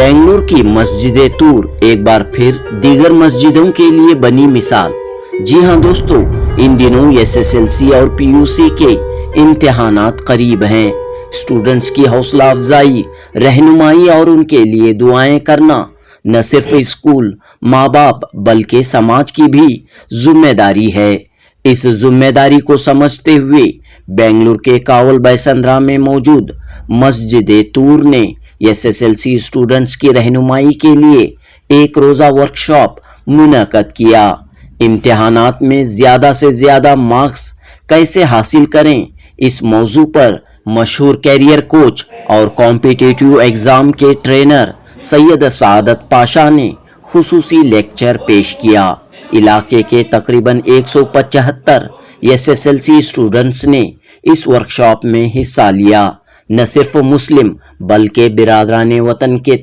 बेंगलुरु की मस्जिद तूर एक बार फिर दीगर मस्जिदों के लिए बनी मिसाल। जी हां दोस्तों, इन दिनों एसएसएलसी और पीयूसी के इम्तिहानात करीब हैं। स्टूडेंट्स की हौसला अफजाई, रहनुमाई और उनके लिए दुआएं करना न सिर्फ स्कूल, माँ बाप बल्कि समाज की भी जिम्मेदारी है। इस जिम्मेदारी को समझते हुए बेंगलुरु के कावल बैसंद्रा में मौजूद मस्जिद तूर ने एसएसएलसी स्टूडेंट्स की रहनुमाई के लिए एक रोजा वर्कशॉप मुनक्कद किया। इम्तिहानात में ज्यादा से ज्यादा मार्क्स कैसे हासिल करें, इस मौजू पर मशहूर कैरियर कोच और कॉम्पिटिटिव एग्जाम के ट्रेनर सैयद सादत पाशा ने खुसूसी लेक्चर पेश किया। इलाके के तकरीबन 175 एसएसएलसी स्टूडेंट्स ने इस वर्कशॉप में हिस्सा लिया। न सिर्फ मुस्लिम बल्कि बिरादराने वतन के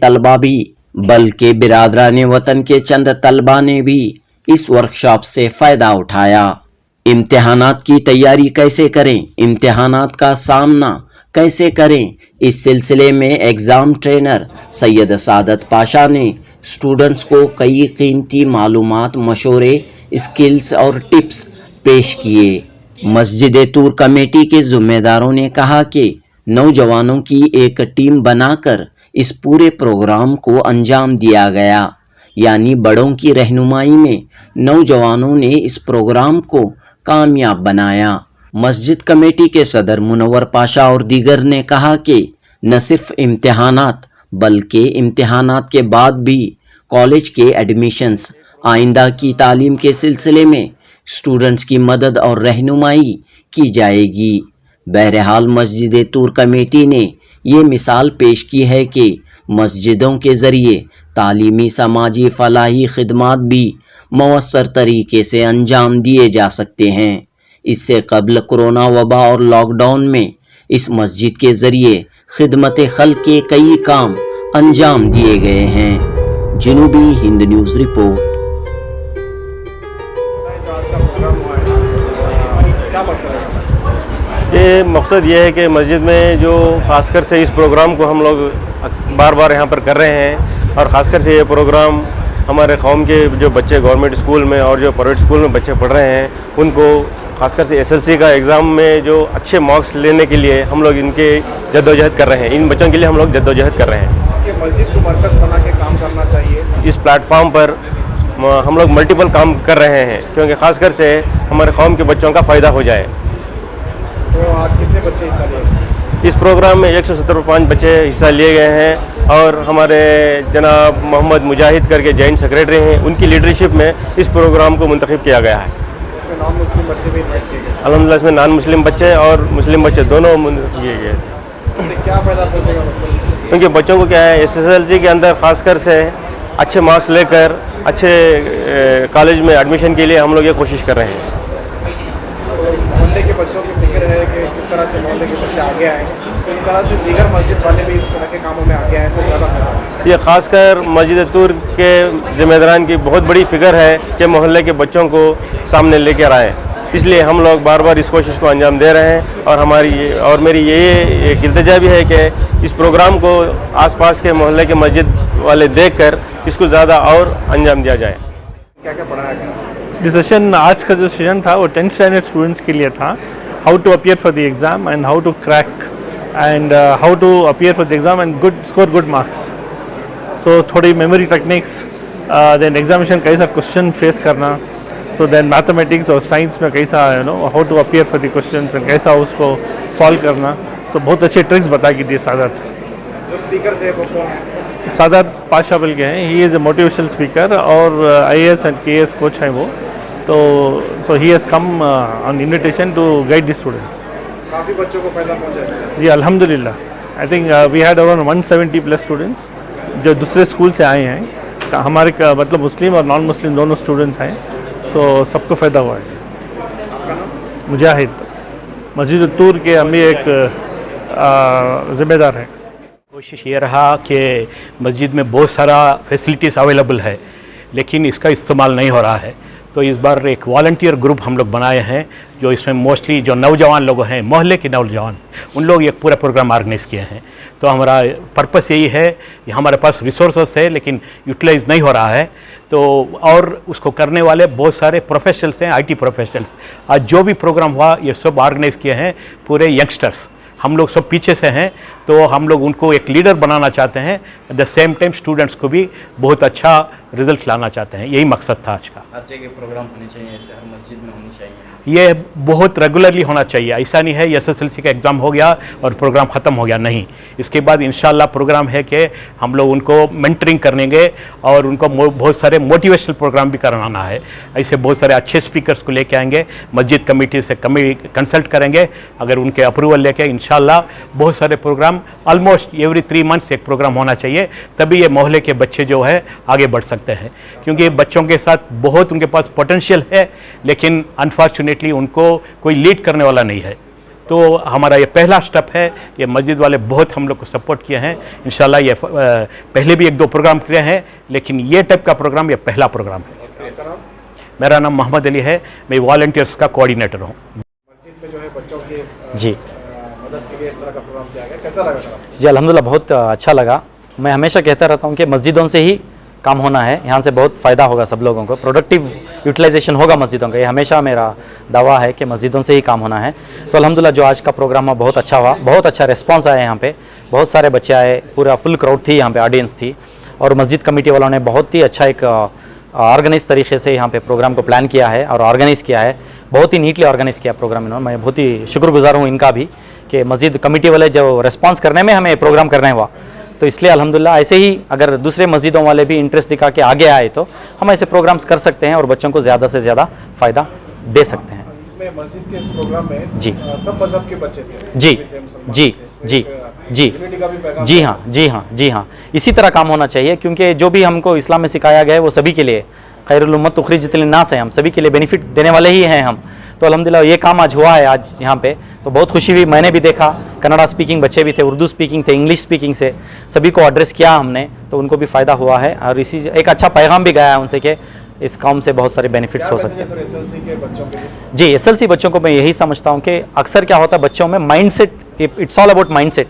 चंद तलबा ने भी इस वर्कशॉप से फायदा उठाया। इम्तिहानात की तैयारी कैसे करें, इम्तिहानात का सामना कैसे करें, इस सिलसिले में एग्जाम ट्रेनर सैयद सादत पाशा ने स्टूडेंट्स को कई कीमती मालूमात, मशवरे, स्किल्स और टिप्स पेश किए। मस्जिद तूर कमेटी के जिम्मेदारों ने कहा कि नौजवानों की एक टीम बनाकर इस पूरे प्रोग्राम को अंजाम दिया गया, यानी बड़ों की रहनुमाई में नौजवानों ने इस प्रोग्राम को कामयाब बनाया। मस्जिद कमेटी के सदर मुनव्वर पाशा और दीगर ने कहा कि न सिर्फ इम्तिहानात बल्कि इम्तिहानात के बाद भी कॉलेज के एडमिशन्स, आइंदा की तालीम के सिलसिले में स्टूडेंट्स की मदद और रहनुमाई की जाएगी। बहरहाल मस्जिद तूर कमेटी ने ये मिसाल पेश की है कि मस्जिदों के ज़रिए तालीमी, समाजी, फलाही खिदमात भी मौसर तरीके से अंजाम दिए जा सकते हैं। इससे कबल कोरोना वबा और लॉकडाउन में इस मस्जिद के ज़रिए खिदमत खल्क के कई काम अंजाम दिए गए हैं। जनूबी हिंद न्यूज़ रिपोर्ट। ये मकसद ये है कि मस्जिद में जो ख़ासकर से इस प्रोग्राम को हम लोग बार बार यहाँ पर कर रहे हैं, और ख़ासकर से ये प्रोग्राम हमारे कौम के जो बच्चे गवर्नमेंट स्कूल में और जो प्राइवेट स्कूल में बच्चे पढ़ रहे हैं, उनको ख़ासकर से एसएलसी का एग्ज़ाम में जो अच्छे मार्क्स लेने के लिए हम लोग इनके जद्दोजहद कर रहे हैं। इन बच्चों के लिए हम लोग जद्दोजहद कर रहे हैं। ये मस्जिद को मरकज़ बना के काम करना चाहिए। इस प्लेटफॉर्म पर हम लोग मल्टीपल काम कर रहे हैं, क्योंकि ख़ासकर से हमारे कौम के बच्चों का फ़ायदा हो जाए। तो आज कितने बच्चे हिस्सा लिए इस प्रोग्राम में? 175 बच्चे हिस्सा लिए गए हैं, और हमारे जनाब मोहम्मद मुजाहिद करके जॉइंट सेक्रेटरी हैं, उनकी लीडरशिप में इस प्रोग्राम को मुंतखब किया गया है। इसमें नॉन मुस्लिम बच्चे भी इन्वाइट किए गए? अल्हम्दुलिल्लाह इसमें नॉन मुस्लिम बच्चे और मुस्लिम बच्चे दोनों किए गए थे। इससे क्या फ़ायदा पहुँचेगा बच्चों को? क्योंकि बच्चों को क्या है, एसएसएलसी के अंदर ख़ासकर से अच्छे मार्क्स लेकर अच्छे कॉलेज में एडमिशन के लिए हम लोग ये कोशिश कर रहे हैं। मोहल्ले के बच्चों की फिक्र है कि किस तरह से मोहल्ले के बच्चे आगे आए, तो इस तरह से दीगर मस्जिद वाले भी इस तरह के कामों में आगे आए तो ज़्यादा फायदा। ये खासकर मस्जिद तूर के ज़िम्मेदारान की बहुत बड़ी फिक्र है कि मोहल्ले के बच्चों को सामने लेकर आए, इसलिए हम लोग बार बार इस कोशिश को अंजाम दे रहे हैं। और मेरी ये एक इल्तिजा भी है कि इस प्रोग्राम को आसपास के मोहल्ले के मस्जिद वाले देखकर इसको ज़्यादा और अंजाम दिया जाए। क्या क्या पढ़ाया गया? दिस सेशन, आज का जो सेशन था वो 10th स्टैंडर्ड स्टूडेंट्स के लिए था। How to appear for the exam and how to crack and how to appear for the exam and score good marks. So थोड़ी मेमोरी टेक्निक्स, देन एग्जामिनेशन कैसा क्वेश्चन फेस करना, so then mathematics और science में कैसा how to appear for the questions and कैसा उसको solve करना। सो बहुत अच्छे ट्रिक्स बता के दिए सादत। जो स्पीकर थे वो कौन है? सादत पाशा बल के हैं। He is a motivational speaker और IAS एंड KS कोच हैं वो। तो so he has come on invitation to guide the students. काफ़ी बच्चों को फायदा पहुँचा इससे? जी अल्हम्दुलिल्लाह। I think we had around 170+ students जो दूसरे स्कूल से आए हैं। हमारे मतलब मुस्लिम और नॉन मुस्लिम दोनों स्टूडेंट्स हैं। सो सबको फ़ायदा हुआ है। आपका नाम? मुजाहिद, मस्जिद तूर के हम भी एक ज़िम्मेदार हैं। कोशिश ये रहा कि मस्जिद में बहुत सारा फैसिलिटीज़ अवेलेबल है, लेकिन इसका इस्तेमाल नहीं हो रहा है। तो इस बार एक वॉलंटियर ग्रुप हम लोग बनाए हैं, जो इसमें मोस्टली जो नौजवान लोग हैं, मोहल्ले के नौजवान, उन लोग एक पूरा प्रोग्राम ऑर्गेनाइज़ किए हैं। तो हमारा पर्पस यही है कि हमारे पास रिसोर्सेस है लेकिन यूटिलाइज नहीं हो रहा है, तो और उसको करने वाले बहुत सारे प्रोफेशनल्स हैं, आईटी प्रोफेशनल्स। आज जो भी प्रोग्राम हुआ ये सब ऑर्गेनाइज किए हैं पूरे यंगस्टर्स, हम लोग सब पीछे से हैं, तो हम लोग उनको एक लीडर बनाना चाहते हैं, at the same time students को भी बहुत अच्छा रिजल्ट लाना चाहते हैं। यही मकसद था आज का। हर जगह प्रोग्राम होने चाहिए, ऐसे हर मस्जिद में होनी चाहिए। ये बहुत रेगुलरली होना चाहिए, ऐसा नहीं है एसएसएलसी का एग्ज़ाम हो गया और प्रोग्राम ख़त्म हो गया, नहीं। इसके बाद इंशाल्लाह प्रोग्राम है कि हम लोग उनको मेंटरिंग करेंगे और उनको बहुत सारे मोटिवेशनल प्रोग्राम भी कराना है। ऐसे बहुत सारे अच्छे स्पीकर्स को लेके आएंगे, मस्जिद कमेटी से कंसल्ट करेंगे, अगर उनके अप्रूवल लेके इंशाल्लाह बहुत सारे प्रोग्राम ऑलमोस्ट एवरी 3 मंथ्स एक प्रोग्राम होना चाहिए, तभी ये मोहल्ले के बच्चे जो है आगे बढ़ सकते हैं। क्योंकि बच्चों के साथ बहुत उनके पास पोटेंशियल है, लेकिन अनफॉर्चुनेटली उनको कोई लीड करने वाला नहीं है। तो हमारा ये पहला स्टेप है, ये मस्जिद वाले बहुत हम लोग को सपोर्ट किए हैं। इंशाल्लाह ये पहले भी 1-2 प्रोग्राम किए हैं, लेकिन ये टाइप का प्रोग्राम ये पहला प्रोग्राम है। मेरा नाम मोहम्मद अली है, मैं वॉलंटियर्स का कोऑर्डिनेटर हूँ। मस्जिद में जो है बच्चों की जी मदद के लिए इस तरह का प्रोग्राम किया गया, कैसा लगा सर? जी अल्हम्दुलिल्लाह बहुत अच्छा लगा। मैं हमेशा कहता रहता हूँ कि मस्जिदों से ही काम होना है, यहाँ से बहुत फ़ायदा होगा सब लोगों को, प्रोडक्टिव यूटिलाइजेशन होगा मस्जिदों का, ये हमेशा मेरा दावा है कि मस्जिदों से ही काम होना है। तो अल्हम्दुलिल्लाह जो आज का प्रोग्राम हुआ बहुत अच्छा हुआ, बहुत अच्छा रिस्पांस आया यहाँ पे, बहुत सारे बच्चे आए, पूरा फुल क्राउड थी यहाँ पे, ऑडियंस थी, और मस्जिद कमेटी वालों ने बहुत ही अच्छा एक ऑर्गेनाइज तरीके से यहाँ पे प्रोग्राम को प्लान किया है और ऑर्गेनाइज़ किया है, बहुत ही नीटली ऑर्गेनाइज़ किया प्रोग्राम इन्होंने। मैं बहुत ही शुक्रगुजार हूँ इनका भी कि मस्जिद कमेटी वाले जो रिस्पांस करने में हमें प्रोग्राम करने हुआ। तो इसलिए अल्हम्दुलिल्लाह ऐसे ही अगर दूसरे मस्जिदों वाले भी इंटरेस्ट दिखा के आगे आए तो हम ऐसे प्रोग्राम्स कर सकते हैं और बच्चों को ज़्यादा से ज़्यादा फ़ायदा दे सकते हैं। इसमें मस्जिद के इस प्रोग्राम में जी सब मजहब के बच्चे थे। जी जी जी जी यूनिटी का भी पैगाम जी हाँ जी हाँ जी हाँ, इसी तरह काम होना चाहिए, क्योंकि जो भी हमको इस्लाम में सिखाया गया है वो सभी के लिए, खैरुल उम्मत उखरिजत लिन्नास है, हम सभी के लिए बेनिफिट देने वाले ही हैं हम। तो अल्हम्दुलिल्लाह ये काम आज हुआ है आज यहाँ पे, तो बहुत खुशी हुई। मैंने भी देखा कन्नड़ा स्पीकिंग बच्चे भी थे, उर्दू स्पीकिंग थे, इंग्लिश स्पीकिंग से सभी को एड्रेस किया हमने, तो उनको भी फ़ायदा हुआ है और इसी एक अच्छा पैगाम भी गया है उनसे कि इस काम से बहुत सारे बेनिफिट्स हो सकते हैं। एसएलसी के बच्चों के लिए जी एसएलसी बच्चों को मैं यही समझता हूँ कि अक्सर क्या होता है बच्चों में mindset, it's all about mindset.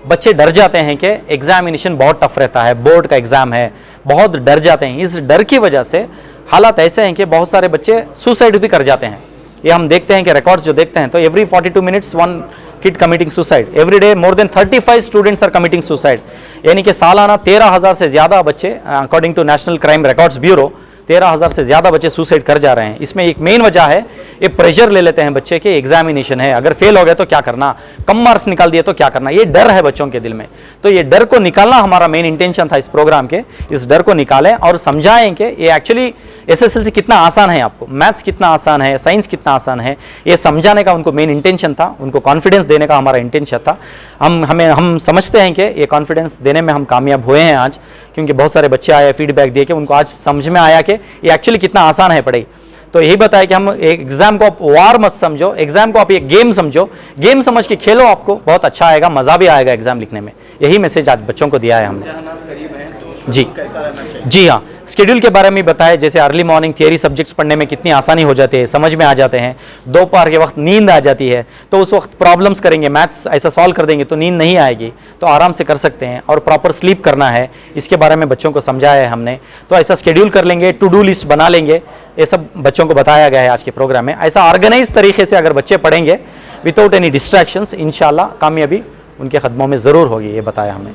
बच्चे डर जाते हैं कि एग्जामिनेशन बहुत टफ रहता है, बोर्ड का एग्ज़ाम है, बहुत डर जाते हैं। इस डर की वजह से हालात ऐसे हैं कि बहुत सारे बच्चे सुसाइड भी कर जाते हैं। ये हम देखते हैं कि रिकॉर्ड्स जो देखते हैं तो every 42 minutes 1 kid committing suicide, every day more than 35 students are committing suicide, यानी कि सालाना 13,000 से ज़्यादा बच्चे, according to national crime records bureau, 13,000 से ज़्यादा बच्चे सुसाइड कर जा रहे हैं। इसमें एक मेन वजह है ये प्रेशर ले लेते हैं बच्चे के, एग्जामिनेशन है, अगर फेल हो गए तो क्या करना, कम मार्क्स निकाल दिए तो क्या करना, ये डर है बच्चों के दिल में। तो ये डर को निकालना हमारा मेन इंटेंशन था इस प्रोग्राम के, इस डर को निकालें और समझाएं कि ये एक्चुअली एसएसएलसी कितना आसान है, आपको मैथ्स कितना आसान है, साइंस कितना आसान है, ये समझाने का उनको मेन इंटेंशन था, उनको कॉन्फिडेंस देने का हमारा इंटेंशन था। हम समझते हैं कि ये कॉन्फिडेंस देने में हम कामयाब हुए हैं आज, क्योंकि बहुत सारे बच्चे आए फीडबैक दिए कि उनको आज समझ में आया कि ये एक्चुअली कितना आसान है पढ़ाई। तो यही बताया कि हम एग्जाम को आप वार मत समझो, एग्जाम को आप एक गेम समझो, गेम समझ के खेलो, आपको बहुत अच्छा आएगा, मज़ा भी आएगा एग्जाम लिखने में। यही मैसेज आज बच्चों को दिया है हमने। जी जी हाँ, शेड्यूल के बारे में बताया, जैसे अर्ली मॉर्निंग थियरी सब्जेक्ट्स पढ़ने में कितनी आसानी हो जाती है, समझ में आ जाते हैं, दोपहर के वक्त नींद आ जाती है, तो उस वक्त प्रॉब्लम्स करेंगे, मैथ्स ऐसा सॉल्व कर देंगे तो नींद नहीं आएगी, तो आराम से कर सकते हैं, और प्रॉपर स्लीप करना है, इसके बारे में बच्चों को समझाया है हमने। तो ऐसा शेड्यूल कर लेंगे, टू डू लिस्ट बना लेंगे, ये सब बच्चों को बताया गया है आज के प्रोग्राम में। ऐसा ऑर्गेनाइज तरीके से अगर बच्चे पढ़ेंगे विदाउट एनी डिस्ट्रैक्शंस, इंशाल्लाह कामयाबी उनके कदमों में ज़रूर होगी, ये बताया हमने।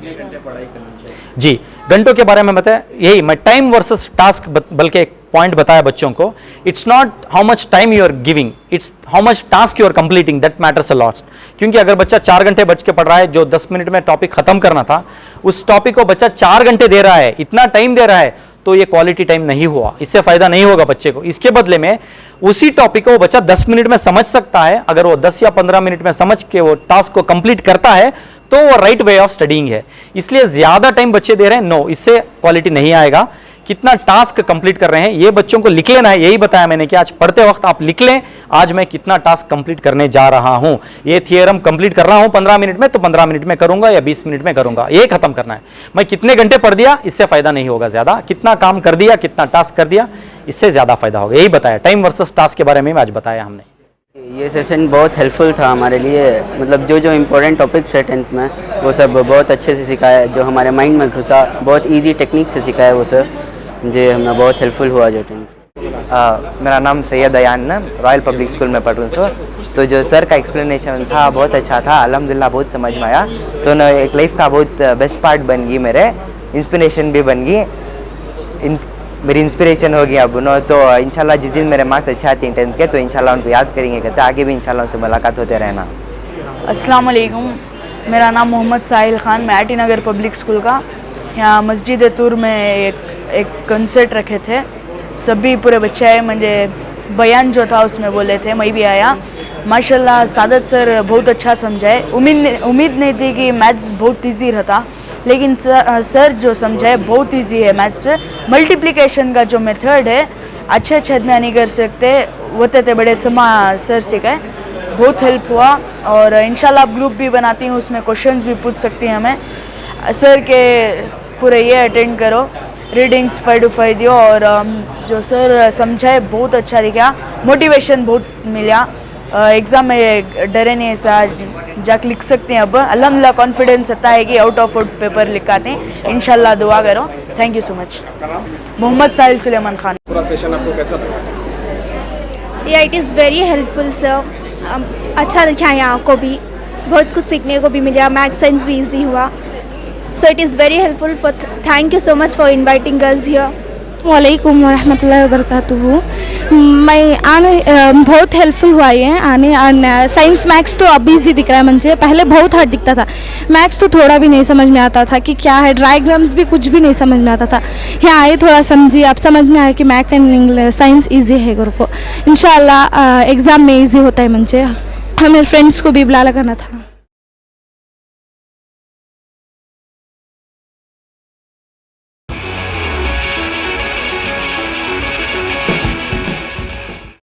जी घंटों के बारे में बताया, यही मैं टाइम वर्सेस टास्क बल्कि एक पॉइंट बताया बच्चों को, it's not how much time you are giving, it's how much task you are completing, that matters a lot. क्योंकि अगर बच्चा 4 घंटे बच के पढ़ रहा है, जो 10 मिनट में टॉपिक खत्म करना था, उस टॉपिक को बच्चा 4 घंटे दे रहा है, इतना टाइम दे रहा है, तो ये क्वालिटी टाइम नहीं हुआ, इससे फायदा नहीं होगा बच्चे को। इसके बदले में उसी टॉपिक को बच्चा 10 मिनट में समझ सकता है, अगर वो 10 या 15 मिनट में समझ के वो टास्क को कंप्लीट करता है तो वो राइट वे ऑफ स्टडीइंग है। इसलिए ज्यादा टाइम बच्चे दे रहे हैं, नो, इससे क्वालिटी नहीं आएगा। कितना टास्क कंप्लीट कर रहे हैं ये बच्चों को लिख लेना है, यही बताया मैंने कि आज पढ़ते वक्त आप लिख लें, आज मैं कितना टास्क कंप्लीट करने जा रहा हूं, ये थियरम कंप्लीट कर रहा हूं 15 मिनट में, तो 15 मिनट में करूंगा या 20 मिनट में करूंगा, ये खत्म करना है। मैं कितने घंटे पढ़ दिया, इससे फायदा नहीं होगा ज्यादा, कितना काम कर दिया, कितना टास्क कर दिया, इससे ज़्यादा फ़ायदा होगा। यही बताया, टाइम वर्सेस टास्क के बारे में आज बताया हमने। ये सेशन बहुत हेल्पफुल था हमारे लिए, मतलब जो इम्पोर्टेंट टॉपिक्स है 10th में वो सब बहुत अच्छे से सिखाया, जो हमारे माइंड में घुसा, बहुत इजी टेक्निक से सिखाया वो सर, जो हमें बहुत हेल्पफुल हुआ जो 10th। मेरा नाम सैयद अयान है, रॉयल पब्लिक स्कूल में पढ़ रहा हूँ सर। तो जो सर का एक्सप्लेनेशन था बहुत अच्छा था, अल्हम्दुलिल्लाह बहुत समझ में आया। तो न एक लाइफ का बहुत बेस्ट पार्ट बन गई, मेरे इंस्पिरेशन भी बन गई, मेरी इंस्पिरेशन हो गई अब नो। तो इंशाल्लाह जिस दिन मेरे मार्क्स अच्छे आते हैं 10th के, तो इंशाल्लाह उनको याद करेंगे, कहते आगे भी इंशाल्लाह उनसे मुलाकात होते रहना। अस्सलाम वालेकुम, मेरा नाम मोहम्मद साहिल ख़ान, मैं आटी नगर पब्लिक स्कूल का। यहाँ मस्जिद तूर में एक कंसर्ट रखे थे, सभी पूरे बच्चे आए, मुझे बयान जो था उसमें बोले थे, मैं भी आया। माशाल्लाह सादत सर बहुत अच्छा समझाए, उम्मीद नहीं थी कि मैथ्स बहुत ईजी रहता, लेकिन सर जो समझाए बहुत इजी है मैथ्स। मल्टीप्लिकेशन का जो मेथड है अच्छे आदमी नहीं कर सकते, होते थे बड़े समा सर सिखाए, बहुत हेल्प हुआ। और इंशाल्लाह आप ग्रुप भी बनाती हूँ, उसमें क्वेश्चंस भी पूछ सकती हैं हमें। सर के पूरे ये अटेंड करो, रीडिंग्स 5 to 5 दियो, और जो सर समझाए बहुत अच्छा दिखा, मोटिवेशन बहुत मिला। एग्ज़ाम में डरे नहीं, ऐसा जाके लिख सकते हैं। अब अल्हम्दुलिल्लाह कॉन्फिडेंस आता है कि आउट ऑफ आउट पेपर लिखाते हैं, इंशाल्लाह दुआ करो। Thank you so much. Mohammad Sahil Suleman Khan. पूरा सेशन आपको कैसा था? Yeah it is very helpful sir, अच्छा दिखा यहाँ को भी, बहुत कुछ सीखने को भी मिला, मैथ साइंस भी इजी हुआ। So it is very helpful for, thank you so much for inviting us here. वालेकुम वरहमतुल्लाहि वबरकातुहू। मैं आने बहुत हेल्पफुल हुआ ये आने, साइंस मैथ्स तो अब इजी दिख रहा है मुझे, पहले बहुत हार्ड दिखता था। मैथ्स तो थोड़ा भी नहीं समझ में आता था कि क्या है, डायग्राम्स भी कुछ भी नहीं समझ में आता था। यहाँ आए थोड़ा समझिए, अब समझ में आया कि maths and English science easy है गुरु को। इंशाल्लाह एग्ज़ाम में ईजी होता है मुझे, हमें फ्रेंड्स को भी बुला लगाना था।